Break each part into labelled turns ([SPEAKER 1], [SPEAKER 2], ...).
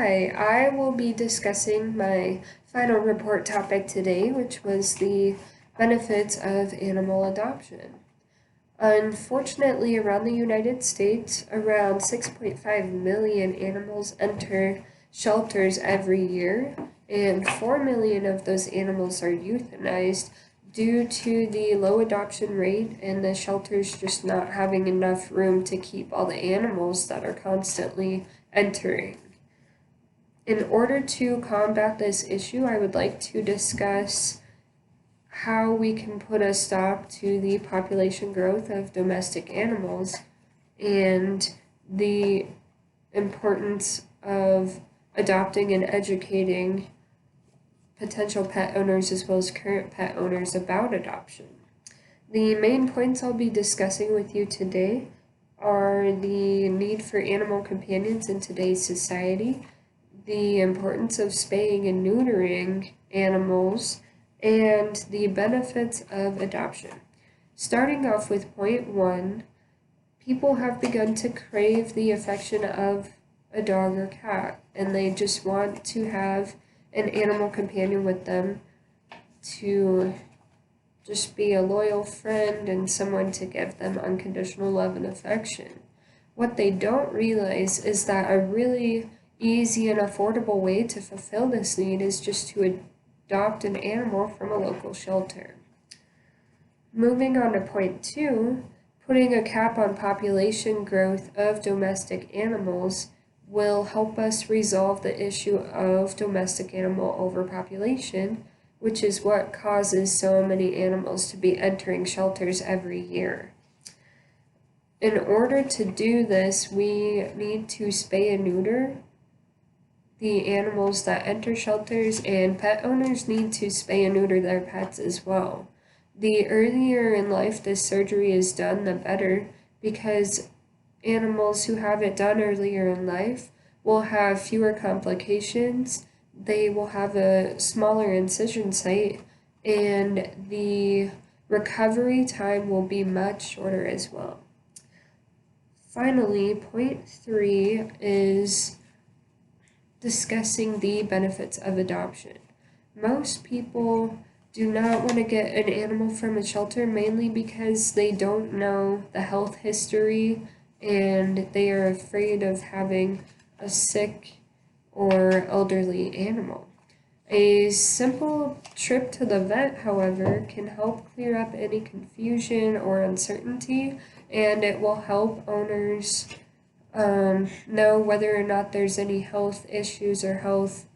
[SPEAKER 1] Hi, I will be discussing my final report topic today, which was the benefits of animal adoption. Unfortunately, around the United States, around 6.5 million animals enter shelters every year, and 4 million of those animals are euthanized due to the low adoption rate and the shelters just not having enough room to keep all the animals that are constantly entering. In order to combat this issue, I would like to discuss how we can put a stop to the population growth of domestic animals and the importance of adopting and educating potential pet owners as well as current pet owners about adoption. The main points I'll be discussing with you today are the need for animal companions in today's society, the importance of spaying and neutering animals, and the benefits of adoption. Starting off with point one, people have begun to crave the affection of a dog or cat, and they just want to have an animal companion with them to just be a loyal friend and someone to give them unconditional love and affection. What they don't realize is that a really easy and affordable way to fulfill this need is just to adopt an animal from a local shelter. Moving on to point two, putting a cap on population growth of domestic animals will help us resolve the issue of domestic animal overpopulation, which is what causes so many animals to be entering shelters every year. In order to do this, we need to spay and neuter the animals that enter shelters, and pet owners need to spay and neuter their pets as well. The earlier in life this surgery is done, the better, because animals who have it done earlier in life will have fewer complications, they will have a smaller incision site, and the recovery time will be much shorter as well. Finally, point three is discussing the benefits of adoption. Most people do not want to get an animal from a shelter mainly because they don't know the health history and they are afraid of having a sick or elderly animal. A simple trip to the vet, however, can help clear up any confusion or uncertainty, and it will help owners know whether or not there's any health issues or health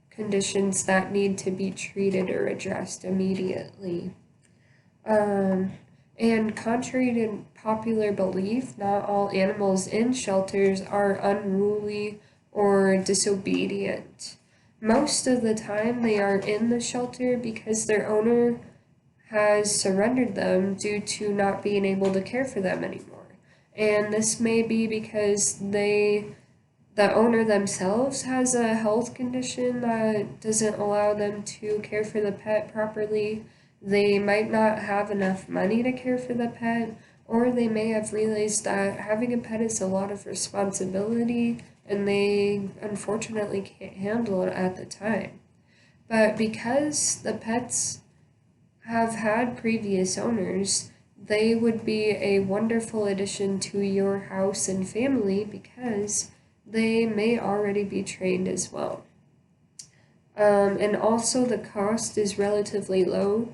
[SPEAKER 1] conditions that need to be treated or addressed immediately. And contrary to popular belief, not all animals in shelters are unruly or disobedient. Most of the time, they are in the shelter because their owner has surrendered them due to not being able to care for them anymore. And this may be because the owner themselves has a health condition that doesn't allow them to care for the pet properly. They might not have enough money to care for the pet, or they may have realized that having a pet is a lot of responsibility and they unfortunately can't handle it at the time. But because the pets have had previous owners, they would be a wonderful addition to your house and family because they may already be trained as well. And also the cost is relatively low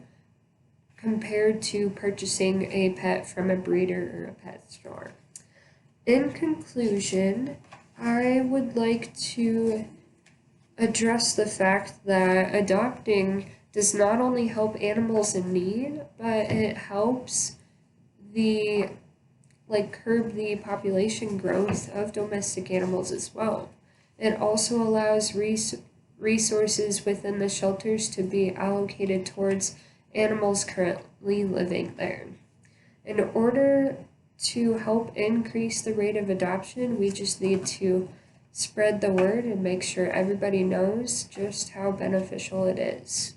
[SPEAKER 1] compared to purchasing a pet from a breeder or a pet store. In conclusion, I would like to address the fact that adopting does not only help animals in need, but it helps curb the population growth of domestic animals as well. It also allows resources within the shelters to be allocated towards animals currently living there. In order to help increase the rate of adoption, we just need to spread the word and make sure everybody knows just how beneficial it is.